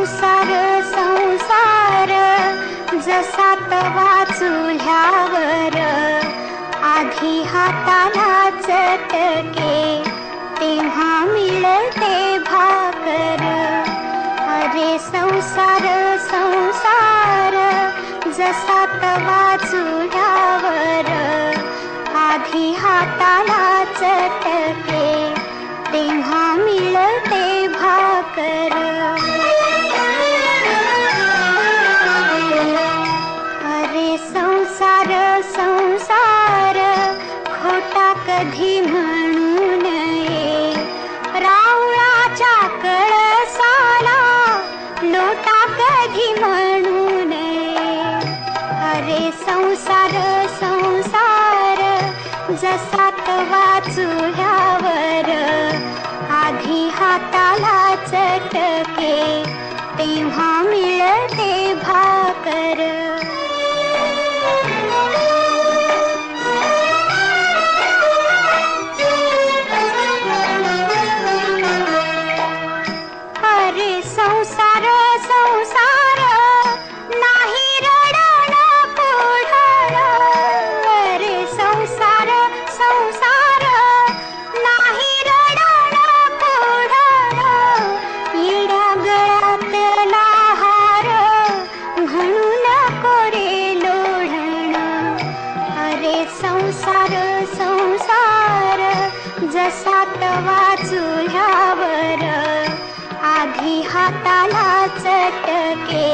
संसार संसार जसा तवा चुल्यावर आधी हाताला चटके तेव्हा मिळते भाकर. अरे संसार संसार जसा तवा चुल्यावर आधी हाताला चटके तेव्हा मिळते भाकर. अरे संसार संसार खोटा कधी म्हणू नये, रावळाच्या कळसाला लोटा कधी म्हणू नये. अरे संसार संसार जसा तवा चुल्यावर आधी हाताला चटके तेव्हा मिळते भाकर. अरे संसार संसार नाही रडण पुढण. अरे संसार संसार नाही रडण पुढण. येड्या गळ्यातला हार म्हणू नको रे लोढण. अरे संसार संसार जसा तवा चुल्यावर आधी हाताला चटके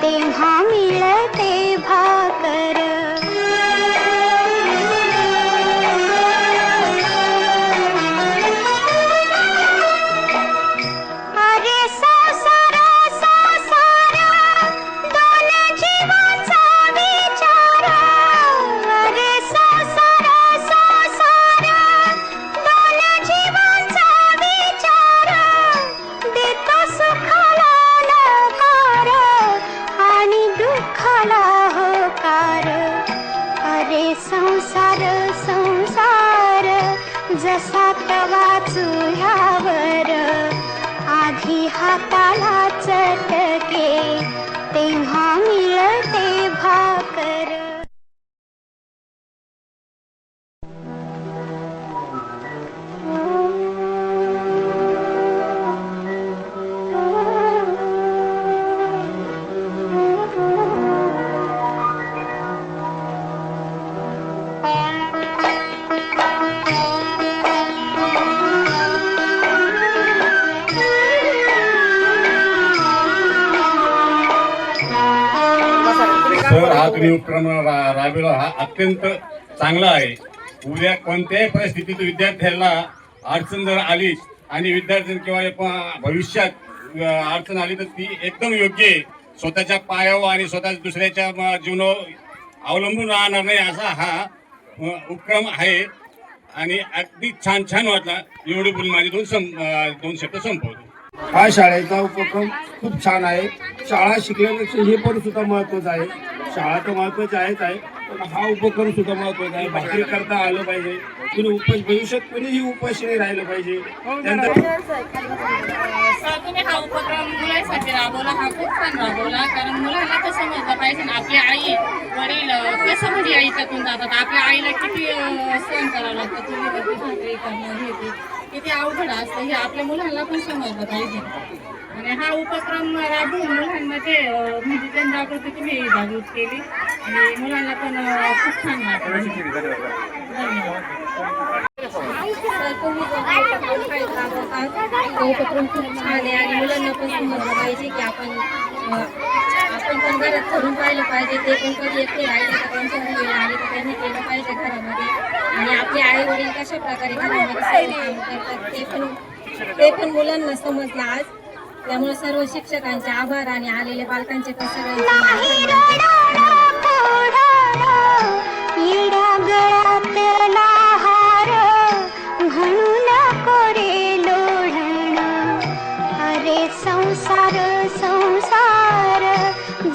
तेव्हा मिळते भाकर. अरे संसार संसार दोन जीवांचा विचार. अरे संसार संसार दोन जीवांचा विचार. देतो सुखाला नकार आणि दुःखाला होकार. अरे संसार संसार जसा तवा चुल्यावर आधी हाताला चटके तेव्हा मिळते भाकर. सर, हा तुम्ही उपक्रम राबवला हा अत्यंत चांगला आहे. उद्या कोणत्याही परिस्थितीत विद्यार्थ्याला अडचण जर आली आणि विद्यार्थी किंवा भविष्यात अडचण आली तर ती एकदम योग्य आहे. स्वतःच्या पायावर आणि स्वतः दुसऱ्याच्या जीवनावर अवलंबून राहणार नाही असा हा उपक्रम आहे आणि अगदी छान छान वाटला. एवढी बोलून माझे दोन शब्द संपवतो. हा शाळेचा उपक्रम खूप छान आहे. शाळा शिकण्यापेक्षा हे पण सुद्धा महत्वाचं आहे. शाळा तर महत्वाची आहेच आहे, पण हा उपक्रम सुद्धा महत्वाचा आहे. भाकरी करता आलं पाहिजे. कुणी भविष्यात कुणीही उपाशी नाही राहिलं पाहिजे. तुम्ही हा उपक्रम मुलांसाठी राबवला, हा खूप छान राबवला. कारण मुलांना कसं समजलं पाहिजे आपली आई वडील कसं म्हणजे आईच्यातून जातात. आपल्या आईला किती सहन करावं लागतं, तुम्ही भाकरी करणं हे किती अवघड असतं हे आपल्या मुलांना पण समजलं पाहिजे. आणि हा उपक्रम राबवून मुलांमध्ये म्हणजे जनजागृती तुम्ही जागृत केली आणि मुलांना पण खूप छान वाटलं. उपक्रम खूप छान आहे आणि मुलांना पण समजलं पाहिजे की आपण पण घरात करून पाहिलं पाहिजे. ते पण कधी एकटे राहिले तर त्यांच्या वेळ आले तर त्यांनी केलं पाहिजे घरामध्ये. आणि आपले आई वडील कशा प्रकारे घरामध्ये काम करतात ते पण मुलांना समजलं आज. त्यामुळे सर्व शिक्षकांचे आभार आणि आलेल्या पालकांचे पण सगळ्यांचे संसार संसार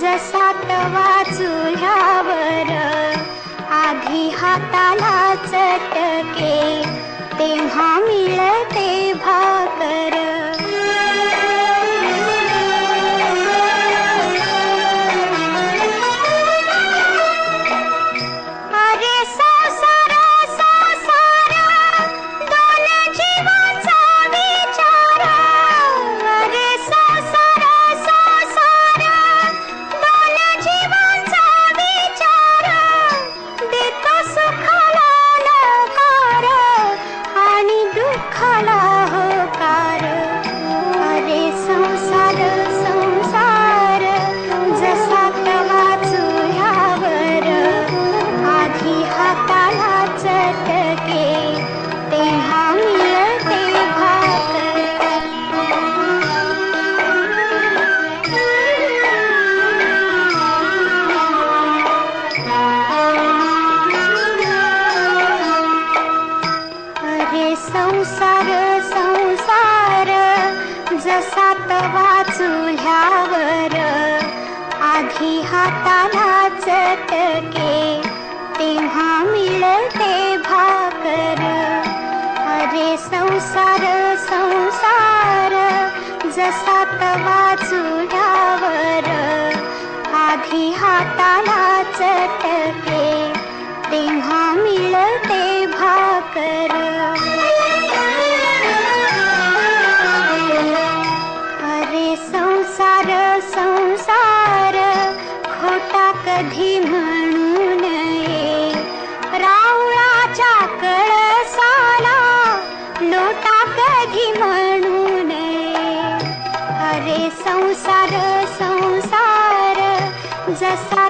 जसा तवा चुल्यावर आधी हाताला चटके तेव्हा मिळते भाकर. चुल्यावर आधी हाताला चटके तेव्हा मिळते भाकर. अरे संसार संसार जसा तवा चुल्यावर आधी हाताला चटके तेव्हा मिळते भाकर. अरे संसार संसार खोटा कधी म्हणू नये. रावळाच्या कळसाला लोटा कधी म्हणू नये. अरे संसार संसार जसा